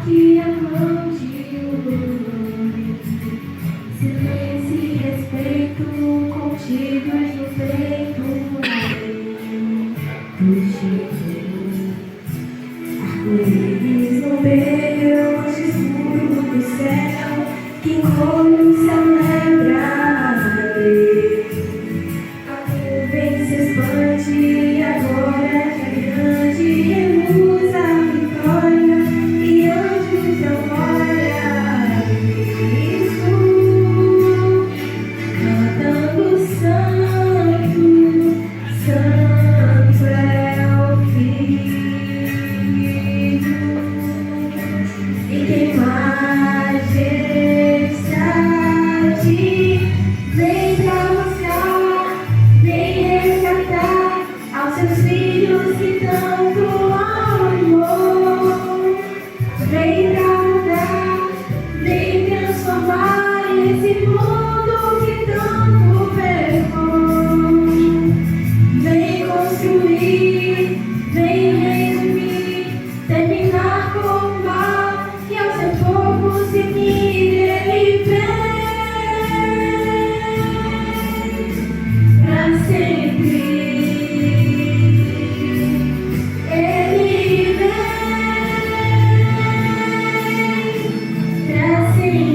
que amante silêncio e respeito contigo no peito. Arco-íris no meio escuro do céu, que encolhe o céu lembra a nuvem se expande e agora é grande, reluz a vitória e anjos agora isso, cantando santo, santo é o Filho. E tem majestade, vem pra buscar, vem resgatar aos seus filhos que tanto amou. Vem pra mudar, vem transformar esse mundo que tanto pecou. Vem construir, vem redimir, terminar com o mal e ao seu povo se unir. Ele vem pra sempre. Ele vem pra sempre.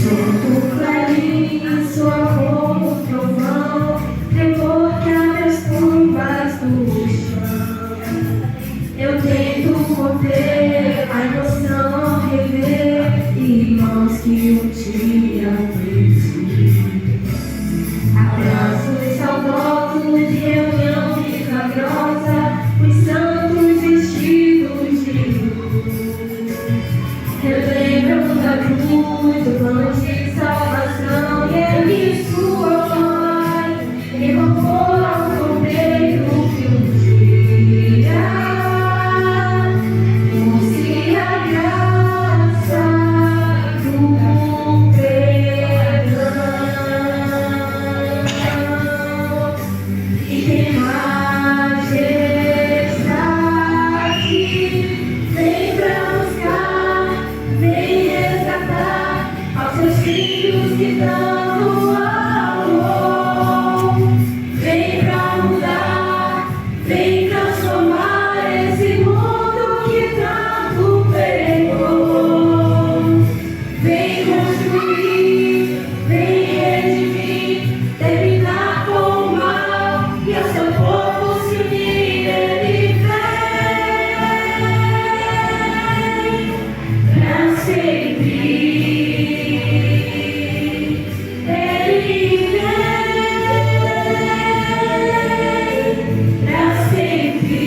Solto clarim, soa como trovão, tremor que abre as curvas do chão. Eu tento conter a emoção, rever irmãos que um dia perdi. Abraços saudosos de reunião milagrosa, os santos vestidos de luz. Relembram da cruz, do plano de salvação, e ele sua mãe, incorpora o cordeiro que um dia trouxe a graça do perdão. E tem majestade, vem pra buscar, vem resgatar aos seus filhos que tanto amou. Vem pra mudar, vem transformar esse mundo que tanto pecou. Vem construir, vem redimir, terminar com o mal e ao seu povo se unir. Ele vem pra sempre. Ele vem pra sempre.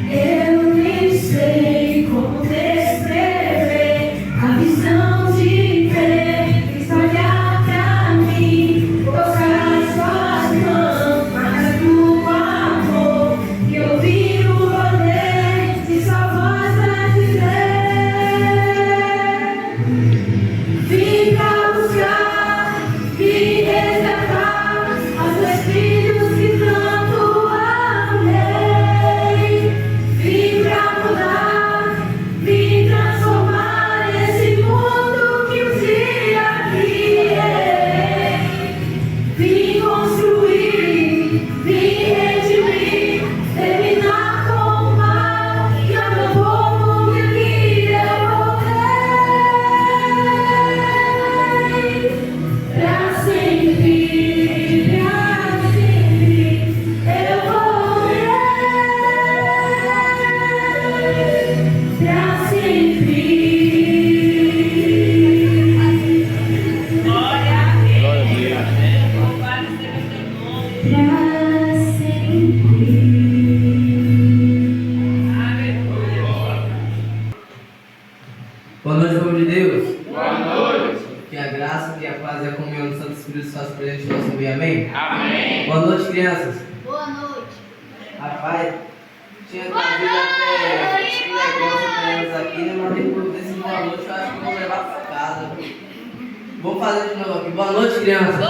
Eu nem sei como descrever a visão de ver, espalhar pra mim, tocar as suas mãos, marcas do amor, e ouvir o poder de sua voz a dizer. Vim pra buscar, vim resgatar aos meus filhos que tanto amei. Vim pra mudar, vim transformar esse mundo que um dia criei. Vim construir, vim redimir, terminar com o mal e ao meu povo que aqui eu voltei. Pra sempre, eu voltei. Pra sempre. Glória a Deus. Louvado seja o teu nome. Pra sempre. Aleluia. Boa noite, povo de Deus. Boa noite. Que a graça, que a paz e a comunhão do Santo Espírito se faça presente em nosso meio. Amém? Amém. Boa noite, crianças. Boa noite. Rapaz, tinha trazido até um negócio pra eles aqui, né? Mas depois desse boa noite eu acho que vou levar pra casa. Vamos fazer de novo aqui. Boa noite, criança.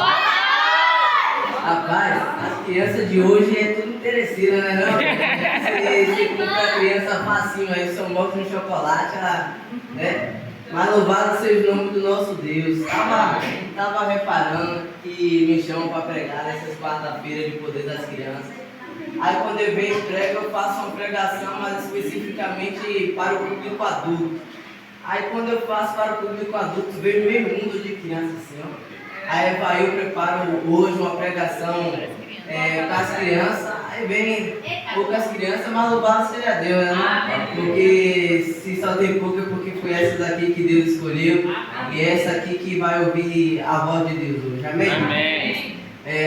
Rapaz, as crianças de hoje é tudo interesseira, né não? Você compra a criança facinho aí, só mostra um chocolate, né? Mas louvado seja o nome do nosso Deus. Tava reparando que me chamam para pregar nessas quarta-feiras de poder das crianças. Aí quando eu venho e prego, eu faço uma pregação, mas especificamente para o público adulto. Aí quando eu faço para o público adulto, vejo meio mundo de crianças assim, ó. Aí eu preparo hoje uma pregação para as crianças, aí vem poucas crianças, mas louvado seja Deus, né? Porque se só tem pouco é porque foi essa daqui que Deus escolheu e essa aqui que vai ouvir a voz de Deus hoje, amém? Amém.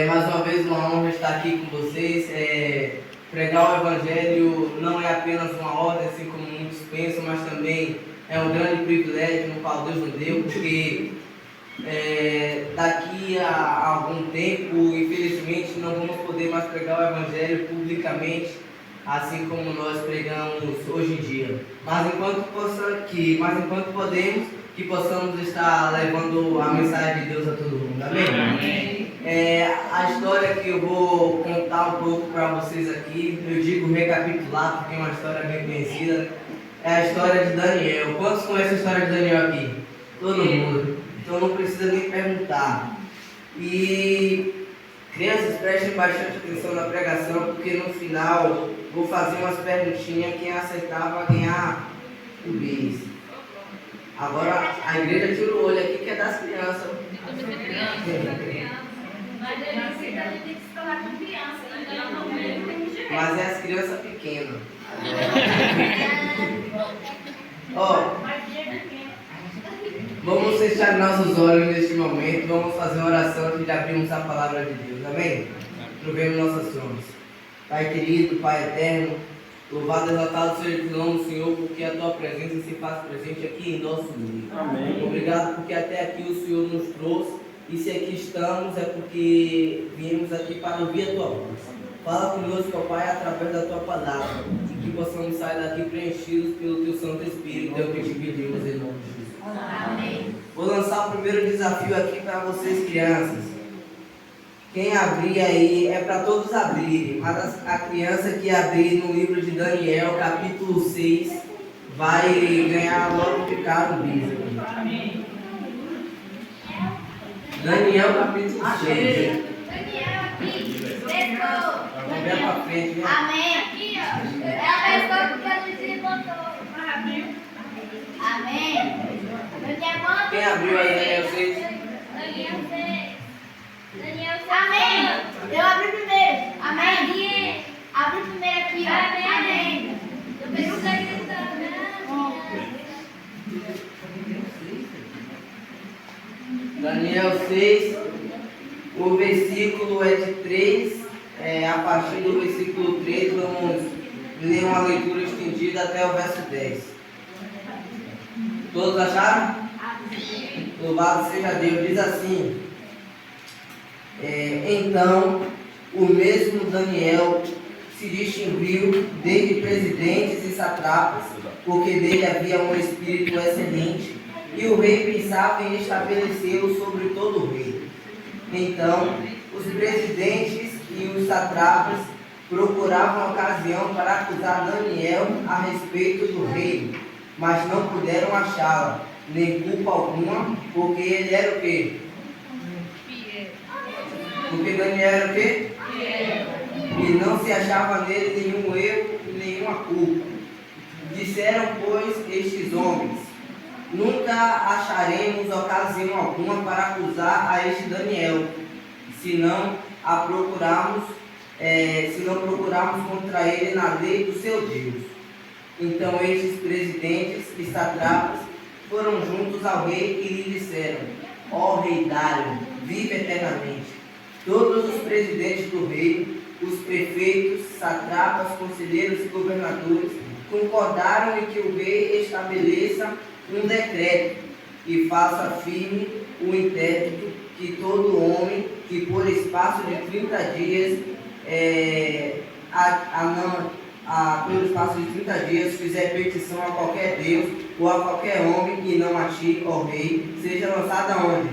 Mais uma vez uma honra estar aqui com vocês. Pregar o Evangelho não é apenas uma ordem, assim como muitos pensam, mas também é um grande privilégio no qual Deus nos deu, porque daqui a algum tempo, infelizmente, não vamos poder mais pregar o Evangelho publicamente, assim como nós pregamos hoje em dia. Mas enquanto podemos, que possamos estar levando a mensagem de Deus a todo mundo. Amém? Amém. A história que eu vou contar um pouco para vocês aqui, eu digo recapitular, porque é uma história bem conhecida, é a história de Daniel. Quantos conhecem a história de Daniel aqui? Todo mundo. Então não precisa nem perguntar. E crianças, prestem bastante atenção na pregação, porque no final vou fazer umas perguntinhas, quem acertar vai ganhar o bis. Agora a igreja tira o olho aqui que é das crianças. Mas é as crianças pequenas. Ó, vamos fechar nossos olhos neste momento, vamos fazer uma oração que já abrimos a palavra de Deus, amém? Provemos nossas mãos. Pai querido, Pai eterno, louvado e exaltado seja o nome do Senhor, porque a Tua presença se faz presente aqui em nosso meio. Amém. Obrigado porque até aqui o Senhor nos trouxe, e se aqui estamos é porque viemos aqui para ouvir a Tua voz. Fala conosco, ó Pai, através da Tua palavra, e que possamos sair daqui preenchidos pelo Teu Santo Espírito, é o que te pedimos em nome de Jesus. Amém. Vou lançar o primeiro desafio aqui para vocês, crianças. Quem abrir aí, é para todos abrirem, mas a criança que abrir no livro de Daniel, capítulo 6, vai ganhar logo de cara o bis aqui. Daniel, capítulo 6. Vamos ver para frente, né? Amém. Aqui, ó. É a pessoa que a gente botou. Amém. Quem abriu aí, Daniel 6? Amém. Eu abri primeiro. Amém. Abre primeiro aqui, ó. Amém. Eu peguei o Daniel 6, o versículo é de 3, a partir do versículo 3, vamos ler uma leitura estendida até o verso 10. Todos acharam? Louvado seja Deus. Diz assim: então, o mesmo Daniel se distinguiu dentre presidentes e satrapas, porque dele havia um espírito excelente, e o rei pensava em estabelecê-lo sobre todo o rei. Então, os presidentes e os satrapas procuravam ocasião para acusar Daniel a respeito do rei, mas não puderam achá-la, nem culpa alguma, porque ele era o quê? Porque Daniel era o quê? E não se achava nele nenhum erro e nenhuma culpa. Disseram, pois, estes homens: nunca acharemos ocasião alguma para acusar a este Daniel, se não procurarmos contra ele na lei do seu Deus. Então estes presidentes e satrapas foram juntos ao rei e lhe disseram: ó rei Dário, vive eternamente. Todos os presidentes do rei, os prefeitos, satrapas, conselheiros e governadores concordaram em que o rei estabeleça um decreto e faça firme o interdito que todo homem que por espaço de 30 dias pelo espaço de 30 dias fizer petição a qualquer Deus ou a qualquer homem e não a ti, ó rei, seja lançado aonde?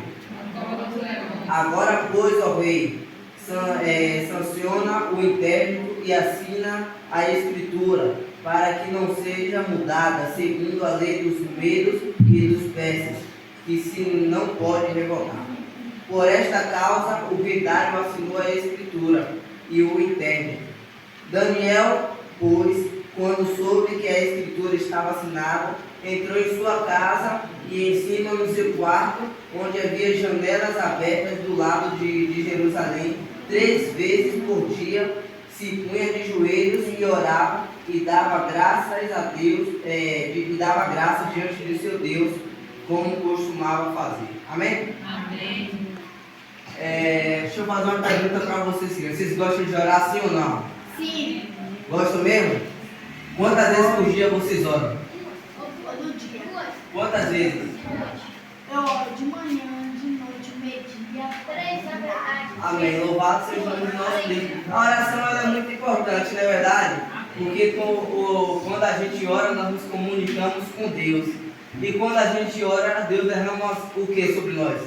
Agora, pois, ó rei, sanciona o intérprete e assina a escritura, para que não seja mudada segundo a lei dos medos e dos persas, que se não pode revogar. Por esta causa, o rei Dário assinou a escritura e o intérprete. Daniel, pois, quando soube que a escritura estava assinada, entrou em sua casa e em cima no seu quarto, onde havia janelas abertas do lado de Jerusalém, 3 vezes por dia se punha de joelhos e orava e dava graças a Deus, e dava graças diante de seu Deus, como costumava fazer. Amém? Amém. Deixa eu fazer uma pergunta para vocês. Vocês gostam de orar sim ou não? Sim. Gostam mesmo? Quantas vezes por dia vocês oram? Todo dia. Quantas vezes? Eu oro de manhã, de noite, meio-dia, 3 da tarde. Amém. Louvado seja o nome do nosso Deus. A oração ela é muito importante, não é verdade? Porque quando a gente ora, nós nos comunicamos com Deus. E quando a gente ora, Deus derrama o que sobre nós?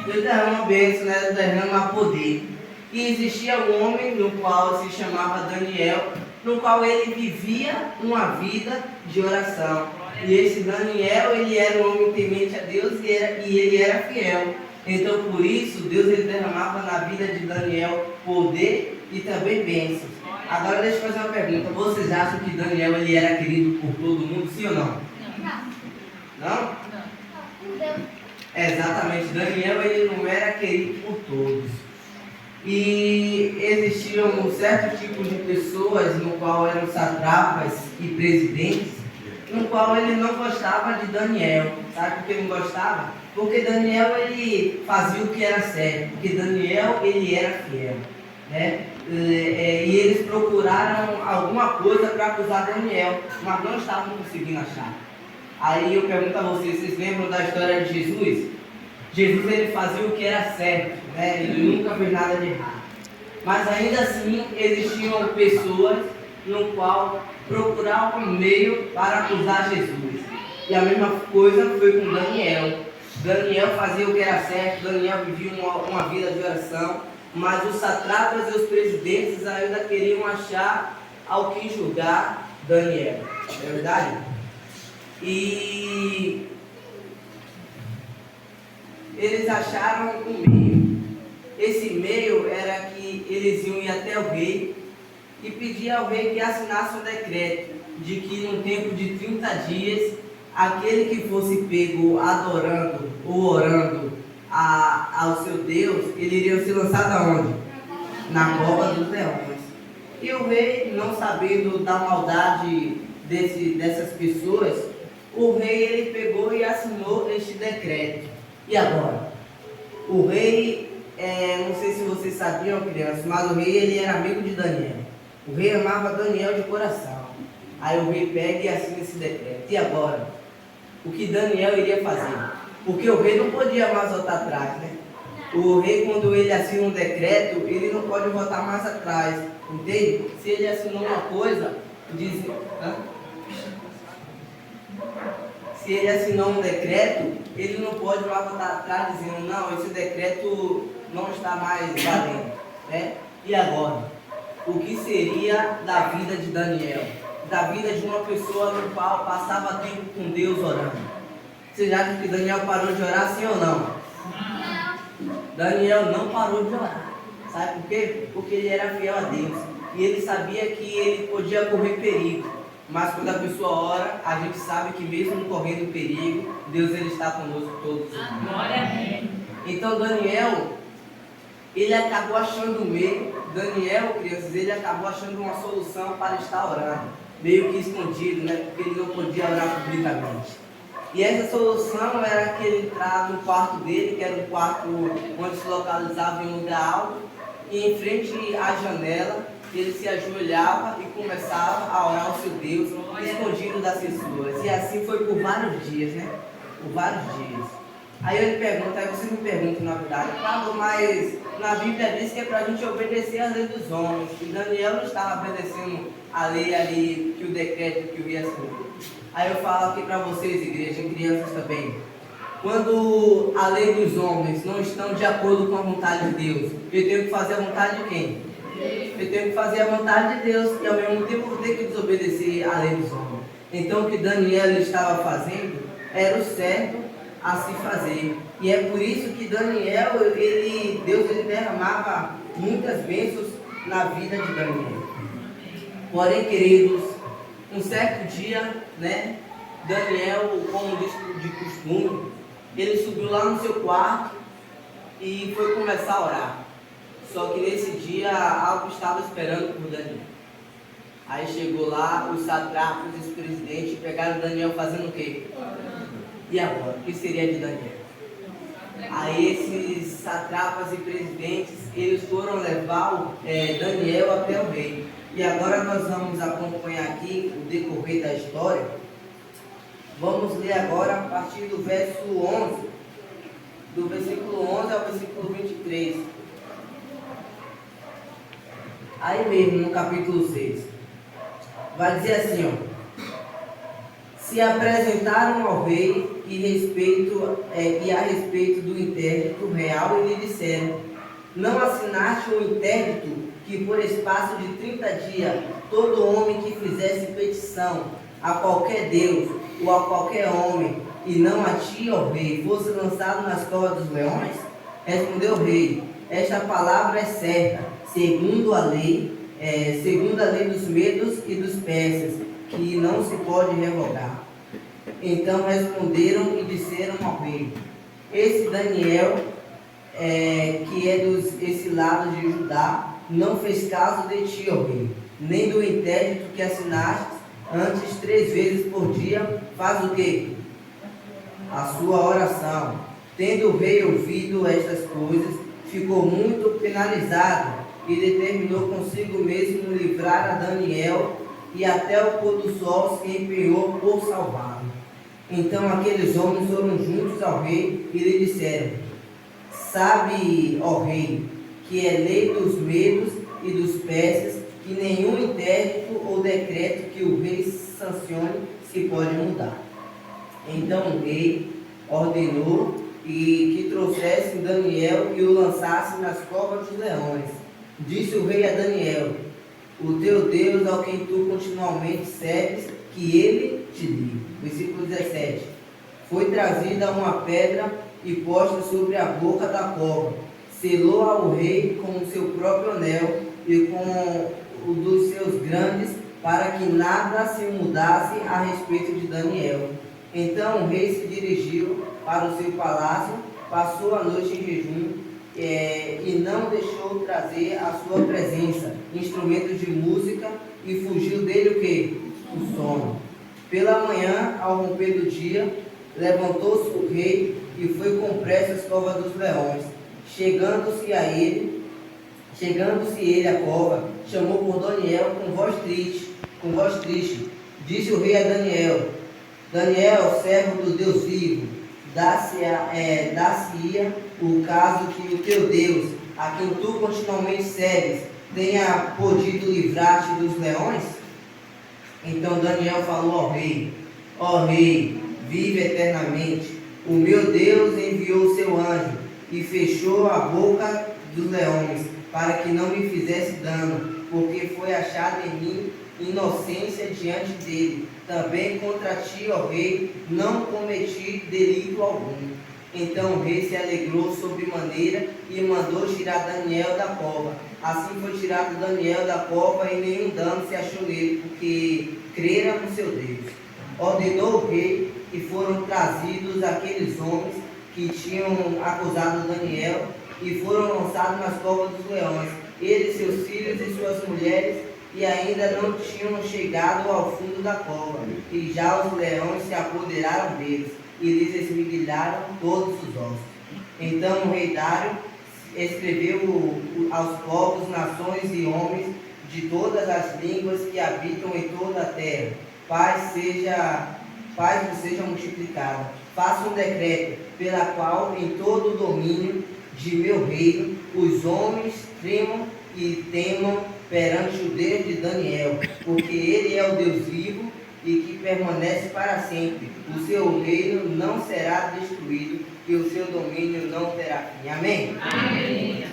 Deus derrama bênção, né? Deus derrama poder. E existia um homem no qual se chamava Daniel, no qual ele vivia uma vida de oração. E esse Daniel, ele era um homem temente a Deus e ele era fiel. Então, por isso, Deus ele derramava na vida de Daniel poder e também bênçãos. Agora, deixa eu fazer uma pergunta. Vocês acham que Daniel ele era querido por todo mundo, sim ou não? Não? Exatamente. Daniel ele não era querido por todos. E existiam um certo tipo de pessoas no qual eram satrapas e presidentes, no qual ele não gostava de Daniel. Sabe por que não gostava? Porque Daniel ele fazia o que era certo, porque Daniel ele era fiel, né? E eles procuraram alguma coisa para acusar Daniel, mas não estavam conseguindo achar. Aí eu pergunto a vocês lembram da história de Jesus? Jesus ele fazia o que era certo, né? Ele nunca fez nada de errado. Mas ainda assim existiam pessoas no qual procuravam um meio para acusar Jesus. E a mesma coisa foi com Daniel. Daniel fazia o que era certo, Daniel vivia uma vida de oração, mas os satrapas e os presidentes ainda queriam achar ao que julgar Daniel. É verdade? E eles acharam um meio. Esse meio era que eles iam ir até o rei e pedir ao rei que assinasse um decreto de que num tempo de 30 dias, aquele que fosse pego adorando ou orando ao seu Deus, ele iria ser lançado aonde? Na cova dos leões. E o rei, não sabendo da maldade dessas pessoas, o rei ele pegou e assinou este decreto. E agora? O rei, não sei se vocês sabiam, crianças, mas o rei ele era amigo de Daniel. O rei amava Daniel de coração. Aí o rei pega e assina esse decreto. E agora? O que Daniel iria fazer? Porque o rei não podia mais voltar atrás, né? O rei, quando ele assina um decreto, ele não pode voltar mais atrás. Entende? Se ele assinou uma coisa, diz... Se ele assinou um decreto, ele não pode mais voltar atrás dizendo, não, esse decreto não está mais valendo, né? E agora? O que seria da vida de Daniel? Da vida de uma pessoa no qual passava tempo com Deus orando? Vocês acham que Daniel parou de orar, sim ou não? Daniel não parou de orar. Sabe por quê? Porque ele era fiel a Deus. E ele sabia que ele podia correr perigo. Mas quando a pessoa ora, a gente sabe que mesmo correndo perigo, Deus ele está conosco todos os dias. Então Daniel, ele acabou achando um meio. Daniel, crianças, ele acabou achando uma solução para estar orando. Meio que escondido, né? Porque ele não podia orar publicamente. E essa solução era que ele entrava no quarto dele, que era um quarto onde se localizava em um lugar alto, e em frente à janela, ele se ajoelhava e começava a orar ao seu Deus, escondido das pessoas. E assim foi por vários dias, né? Por vários dias. Aí eu lhe pergunto, aí você me pergunta na verdade, Pablo, mas na Bíblia diz que é para a gente obedecer às leis dos homens. E Daniel não estava obedecendo a lei ali, que o decreto que o rei assinou. Aí eu falo aqui para vocês, igreja, e crianças também. Quando a lei dos homens não estão de acordo com a vontade de Deus, eu tenho que fazer a vontade de quem? Eu tenho que fazer a vontade de Deus e ao mesmo tempo vou ter que desobedecer a lei dos homens. Então o que Daniel estava fazendo era o certo a se fazer. E é por isso que Daniel, Deus derramava muitas bênçãos na vida de Daniel. Porém, queridos, um certo dia, né, Daniel, como de costume, ele subiu lá no seu quarto e foi começar a orar. Só que nesse dia algo estava esperando por Daniel. Aí chegou lá os satrapas, os presidentes, pegaram Daniel fazendo o quê? E agora? O que seria de Daniel? Aí esses satrapas e presidentes, eles foram levar Daniel até o rei. E agora nós vamos acompanhar aqui o decorrer da história. Vamos ler agora a partir do verso 11, do versículo 11 ao versículo 23. Aí mesmo no capítulo 6. Vai dizer assim, ó. Se apresentaram ao rei e a respeito do interdito real e lhe disseram: não assinaste o interdito que por espaço de 30 dias todo homem que fizesse petição a qualquer Deus ou a qualquer homem, e não a ti, ó rei, fosse lançado nas covas dos leões? Respondeu o rei: esta palavra é certa, segundo a lei dos medos e dos persas, que não se pode revogar. Então responderam e disseram ao rei: esse Daniel, que é desse lado de Judá, não fez caso de ti, ó rei, nem do interdito que assinaste antes 3 vezes por dia, faz o quê? A sua oração. Tendo o rei ouvido estas coisas, ficou muito penalizado e determinou consigo mesmo livrar a Daniel, e até o pôr do sol se empenhou por salvá-lo. Então aqueles homens foram juntos ao rei e lhe disseram: sabe, ó rei, que é lei dos medos e dos persas, que nenhum interdito ou decreto que o rei sancione se pode mudar. Então o rei ordenou que trouxessem Daniel e o lançassem nas covas dos leões. Disse o rei a Daniel: o teu Deus, ao quem tu continuamente serves, que ele te livre. Versículo 17. Foi trazida uma pedra e posta sobre a boca da cova. Selou ao rei com o seu próprio anel e com o dos seus grandes, para que nada se mudasse a respeito de Daniel. Então o rei se dirigiu para o seu palácio, passou a noite em jejum, e não deixou trazer à sua presença instrumentos de música, e fugiu dele o quê? O sono. Pela manhã, ao romper do dia, levantou-se o rei e foi com pressa às covas dos leões. Chegando-se ele à cova, chamou por Daniel com voz triste. Disse o rei a Daniel: Daniel, servo do Deus vivo, dar-se-ia o caso que o teu Deus, a quem tu continuamente serves, tenha podido livrar-te dos leões? Então Daniel falou ao rei: ó rei, vive eternamente. O meu Deus enviou o seu anjo e fechou a boca dos leões, para que não me fizesse dano, porque foi achada em mim inocência diante dele. Também contra ti, ó rei, não cometi delito algum. Então o rei se alegrou sobremaneira e mandou tirar Daniel da cova. Assim foi tirado Daniel da cova, e nenhum dano se achou nele, porque crera no seu Deus. Ordenou o rei e foram trazidos aqueles homens que tinham acusado Daniel, e foram lançados nas covas dos leões, ele, seus filhos e suas mulheres, e ainda não tinham chegado ao fundo da cova, e já os leões se apoderaram deles, e lhes esmigalharam todos os ossos. Então o rei Dário escreveu aos povos, nações e homens de todas as línguas que habitam em toda a terra: paz vos seja multiplicada. Faça um decreto pela qual em todo o domínio de meu reino os homens tremam e temam perante o Deus de Daniel, porque ele é o Deus vivo, e que permanece para sempre. O seu reino não será destruído e o seu domínio não terá fim. Amém? Amém.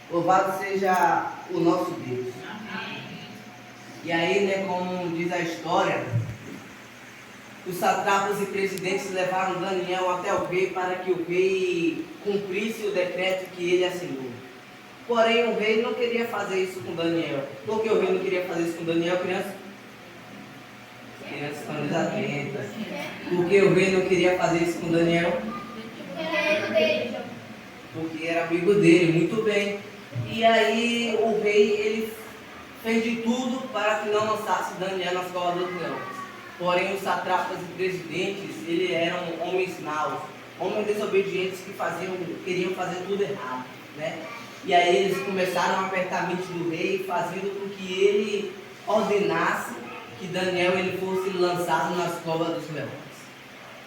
Louvado seja o nosso Deus. Amém. E aí, né, como diz a história, os satrapas e presidentes levaram Daniel até o rei para que o rei cumprisse o decreto que ele assinou. Porém, o rei não queria fazer isso com Daniel. Por que o rei não queria fazer isso com Daniel, crianças? Crianças estão desatentas. Por que o rei não queria fazer isso com Daniel? Porque era amigo dele, muito bem. E aí o rei, ele fez de tudo para que não lançasse Daniel nas covas dos leões. Porém, os satrapas e presidentes, eles eram homens maus, homens desobedientes que queriam fazer tudo errado, né? E aí eles começaram a apertar a mente do rei, fazendo com que ele ordenasse que Daniel ele fosse lançado nas covas dos leões.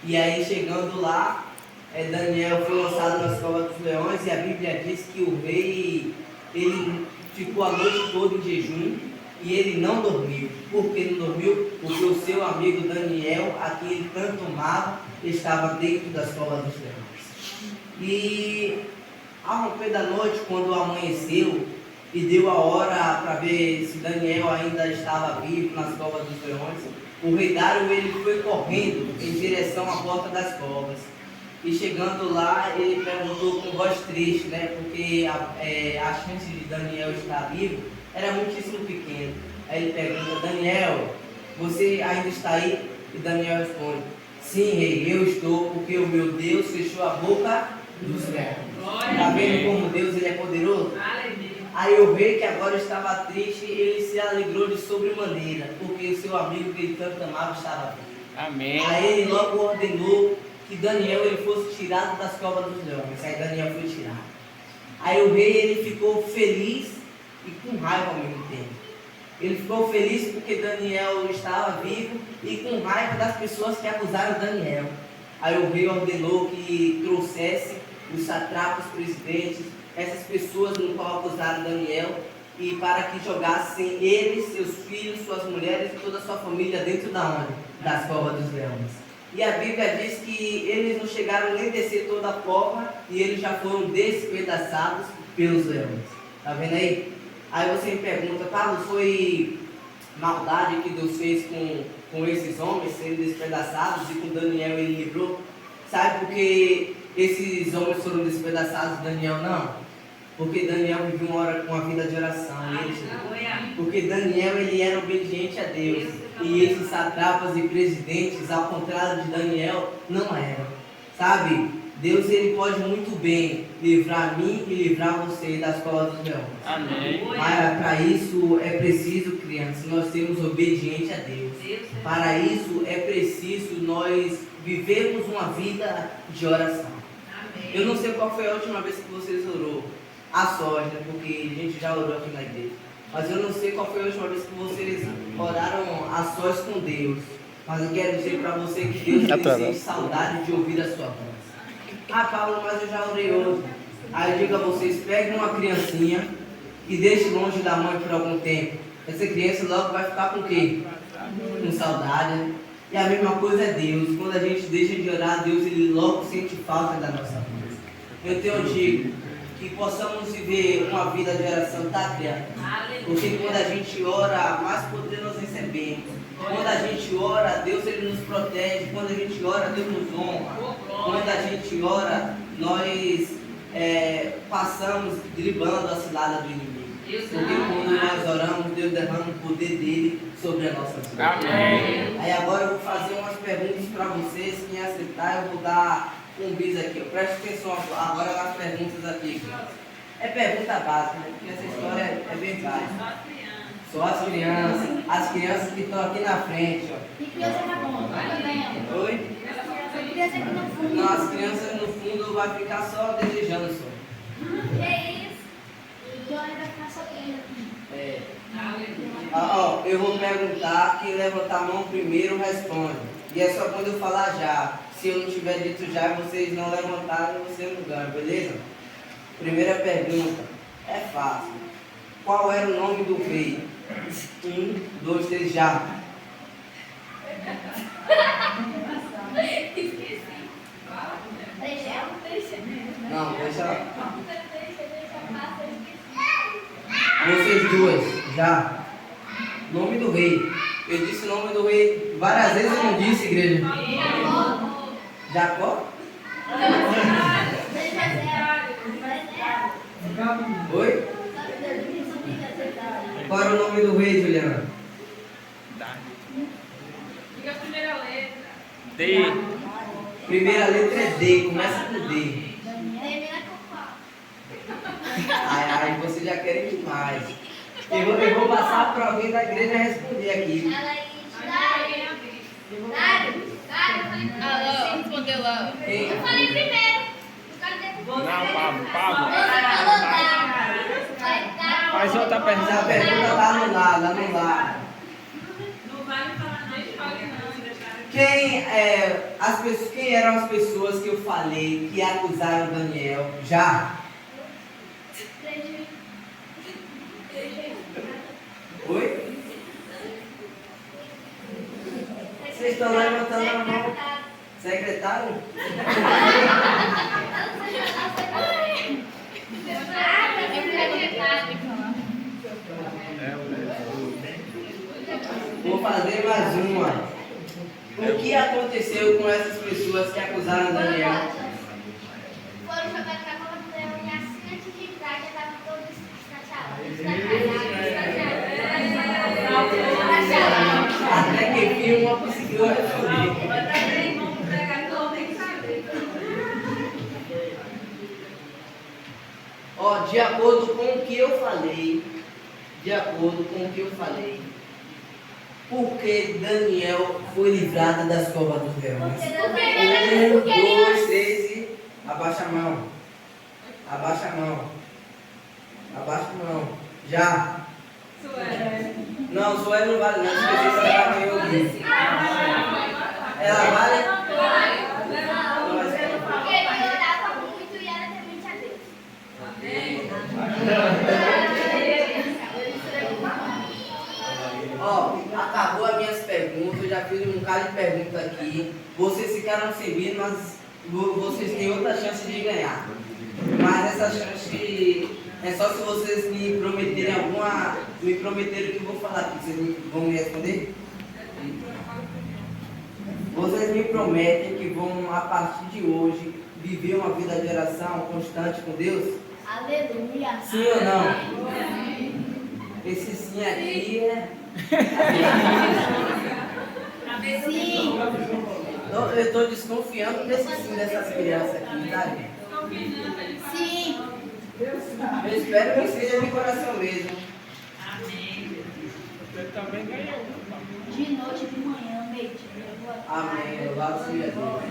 E aí, chegando lá, Daniel foi lançado nas covas dos leões, e a Bíblia diz que o rei ele ficou a noite toda em jejum e ele não dormiu. Por que não dormiu? Porque o seu amigo Daniel, a quem ele tanto amava, estava dentro das covas dos leões. E ao romper da noite, quando amanheceu e deu a hora para ver se Daniel ainda estava vivo nas covas dos leões, o rei Dário ele foi correndo em direção à porta das covas. E chegando lá, ele perguntou com voz triste, né? Porque a chance de Daniel estar vivo era muitíssimo pequena. Aí ele pergunta: Daniel, você ainda está aí? E Daniel responde: sim, rei, eu estou, porque o meu Deus fechou a boca dos leões. Está vendo como Deus ele é poderoso? Aí o rei, que agora estava triste, ele se alegrou de sobremaneira, porque o seu amigo que ele tanto amava estava vivo. Amém. Aí ele logo ordenou que Daniel ele fosse tirado das covas dos leões. Aí Daniel foi tirado. Aí o rei ele ficou feliz e com raiva ao mesmo tempo. Ele ficou feliz porque Daniel estava vivo e com raiva das pessoas que acusaram Daniel. Aí o rei ordenou que trouxesse os satrapas, presidentes, essas pessoas no qual acusaram Daniel, e para que jogassem eles, seus filhos, suas mulheres e toda a sua família dentro da onde? Das covas dos leões. E a Bíblia diz que eles não chegaram nem a descer toda a cova e eles já foram despedaçados pelos leões. Está vendo aí? Aí você me pergunta: Carlos, foi maldade que Deus fez com esses homens sendo despedaçados e com Daniel ele livrou? Sabe por que esses homens foram despedaçados e Daniel não? Porque Daniel viveu uma vida de oração. Porque Daniel ele era obediente a Deus. E esses satrapas e presidentes, ao contrário de Daniel, não eram. Sabe? Deus ele pode muito bem livrar mim e livrar você das covas dos leões. Amém. Mas para isso é preciso, crianças, nós sermos obedientes a Deus. Para isso é preciso nós vivermos uma vida de oração. Eu não sei qual foi a última vez que vocês orou a sós, né? Porque a gente já orou aqui na igreja. Mas eu não sei qual foi a última vez que vocês oraram a sós com Deus. Mas eu quero dizer para você que Deus sente saudade de ouvir a sua voz. Ah, Paulo, mas eu já orei hoje. Aí eu digo a vocês: peguem uma criancinha e deixem longe da mãe por algum tempo. Essa criança logo vai ficar com o quê? Com saudade, né? E a mesma coisa é Deus. Quando a gente deixa de orar, Deus ele logo sente falta da nossa voz. Eu digo que possamos viver uma vida de oração, tá, criança? Porque quando a gente ora, mais poder nós recebemos. Quando a gente ora, Deus ele nos protege. Quando a gente ora, Deus nos honra. Quando a gente ora, nós passamos driblando a cilada do inimigo. Porque quando nós oramos, Deus derrama o poder dele sobre a nossa vida. Amém. Aí agora eu vou fazer umas perguntas para vocês. Quem aceitar, eu vou dar um bis aqui. Preste atenção agora nas perguntas aqui. É pergunta básica, né? Porque essa história é bem básica. Só as crianças que estão aqui na frente, ó. E criança na ponta, também. Oi? Criança aqui no fundo. Não, as crianças no fundo vai ficar só desejando só. Que isso? Então vai ficar só aqui. Eu vou perguntar, quem levantar a mão primeiro responde. E é só quando eu falar já. Se eu não tiver dito já e vocês não levantarem, você não ganha, beleza? Primeira pergunta, é fácil. Qual era o nome do rei? 1, 2, 3, já. Esqueci. Deixa. Não, deixa ela. Deixa passar, esqueci. Vocês duas, já. Nome do rei. Eu disse o nome do rei várias vezes, eu não disse, igreja. Jacó? Oi? Qual era o nome do rei, Juliana? Diga a primeira letra. D. Primeira letra é D, começa com D. Ai, vocês já querem demais. Eu vou passar para alguém da igreja responder aqui. Respondeu lá. Quem? Eu falei primeiro. Não, Pablo. Faz outra pergunta. Essa pergunta está anulada. Não vale falar nem escolhe não. Quem eram as pessoas que eu falei que acusaram Daniel? Já? Oi? Vocês estão levantando a mão. Secretário? Vou fazer mais uma. O que aconteceu com essas pessoas que acusaram Daniel? Foram jogar na Copa do Leão e assim antes de entrar já estavam todos Até que enfim uma conseguiu responder. Ó, de acordo com o que eu falei, por que Daniel foi livrado das covas dos leões? 1, 2, 3 e abaixa a mão. Abaixa a mão. Abaixa a mão. Já. Não, Sueli não vale não. Esqueci se ela vai ouvir. Ela vale? Porque ele orava muito e era temente a Deus. Ó, acabou as minhas perguntas. Eu já fiz um bocado de perguntas aqui. Vocês ficaram servindo, mas vocês têm outra chance de ganhar. Mas essa chance é só se vocês me prometerem me prometerem o que eu vou falar aqui. Vocês vão me responder? Vocês me prometem que vão, a partir de hoje, viver uma vida de oração constante com Deus? Aleluia. Sim ou não? Esse sim aqui é... Sim. Eu estou desconfiando desse sim dessas crianças aqui, tá, gente? Sim. Eu espero que seja de coração mesmo. Você também ganhou. De noite, de manhã, meio-dia. Amém. Louvado seja Deus.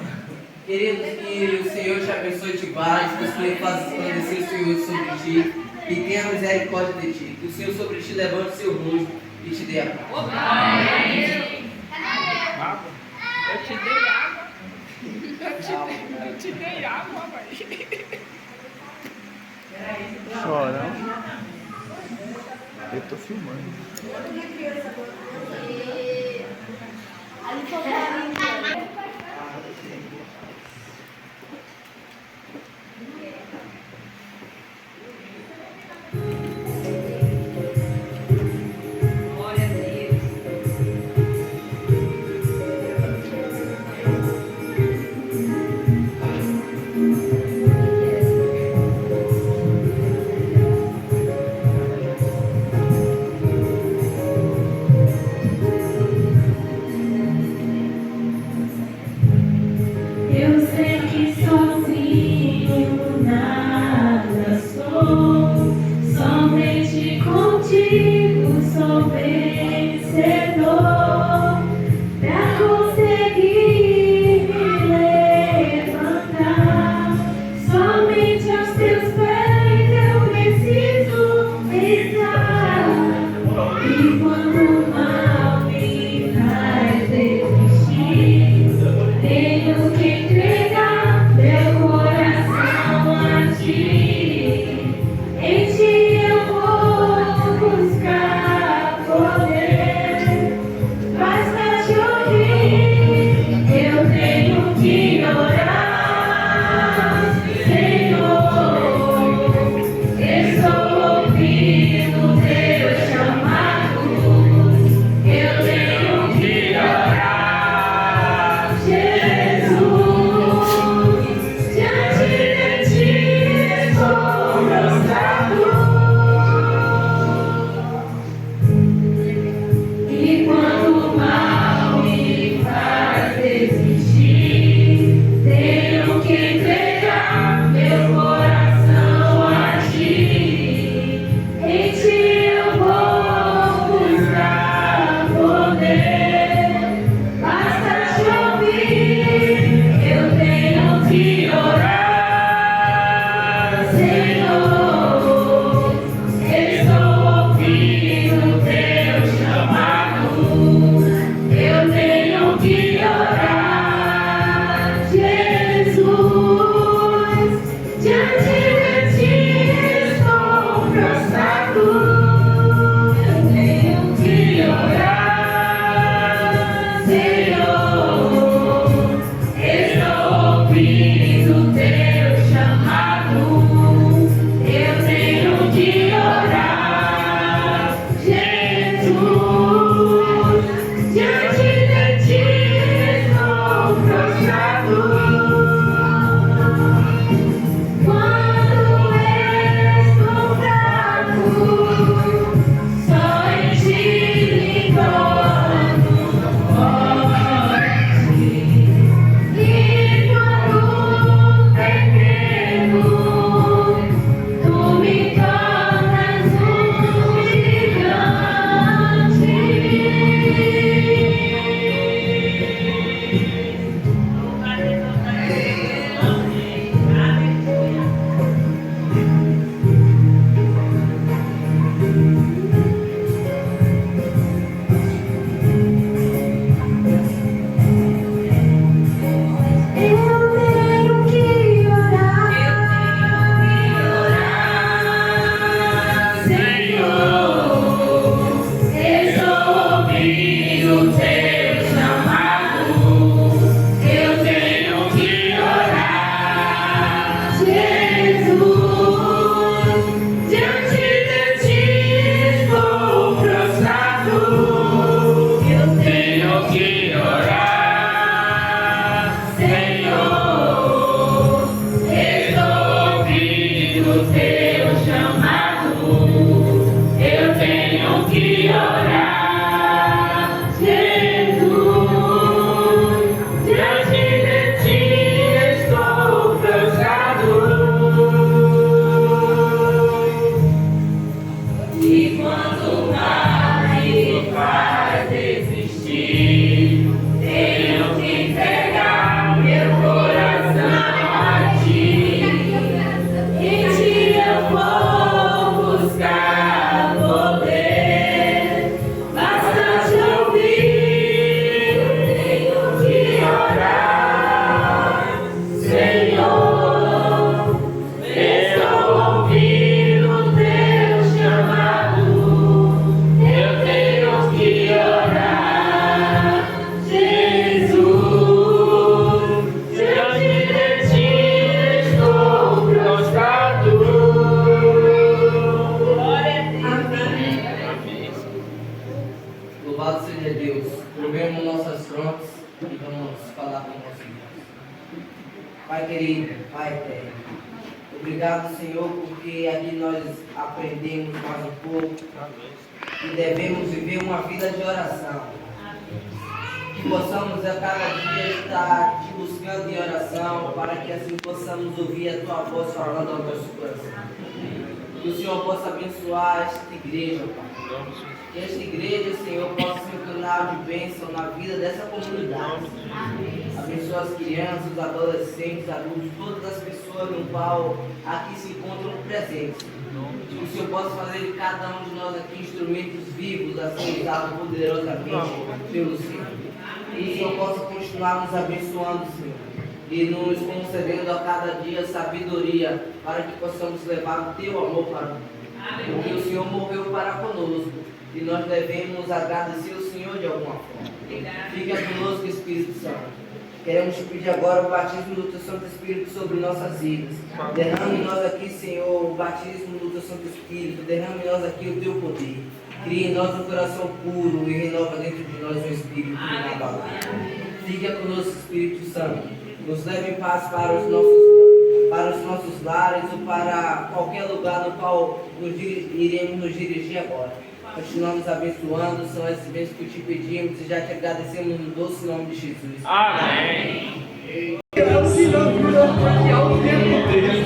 Queridos, que o Senhor te abençoe e te guarde, que o Senhor faça resplandecer o Senhor sobre ti e tenha misericórdia de ti. Que o Senhor sobre ti levante o seu rosto e te dê a paz. Pablo, eu te dei água. Eu te dei água, mãe. Chora. Eu tô filmando. Ali foi Glória a Deus. Louvado seja Deus. Curvemos nossas frontes e vamos falar com o nosso Deus. Pai querido, Pai eterno, obrigado, Senhor, porque aqui nós aprendemos mais um pouco e devemos viver uma vida de oração. Que possamos a cada dia estar te buscando em oração, para que assim possamos ouvir a tua voz falando ao nosso coração. Que o Senhor possa abençoar esta igreja, Pai. Que esta igreja, Senhor, possa ser um canal de bênção na vida dessa comunidade. Abençoa as crianças, os adolescentes, adultos, todas as pessoas no qual aqui se encontram presentes. Que o Senhor possa fazer de cada um de nós aqui instrumentos vivos a ser usados poderosamente pelo Senhor. Que o Senhor possa continuar nos abençoando, Senhor, e nos concedendo a cada dia sabedoria para que possamos levar o teu amor para o mundo. Porque o Senhor morreu para conosco e nós devemos agradecer o Senhor de alguma forma. Fica conosco, Espírito Santo. Queremos te pedir agora o batismo do teu Santo Espírito sobre nossas vidas. Derrame em nós aqui, Senhor, o batismo do teu Santo Espírito. Derrame em nós aqui o teu poder. Cria em nós um coração puro e renova dentro de nós um espírito inabalável. Fica conosco, Espírito Santo. Nos leve em paz para os nossos lares ou para qualquer lugar no qual iremos nos dirigir agora. Continuamos abençoando, são esses bênçãos que te pedimos e já te agradecemos no doce nome de Jesus. Amém. É o tempo dele.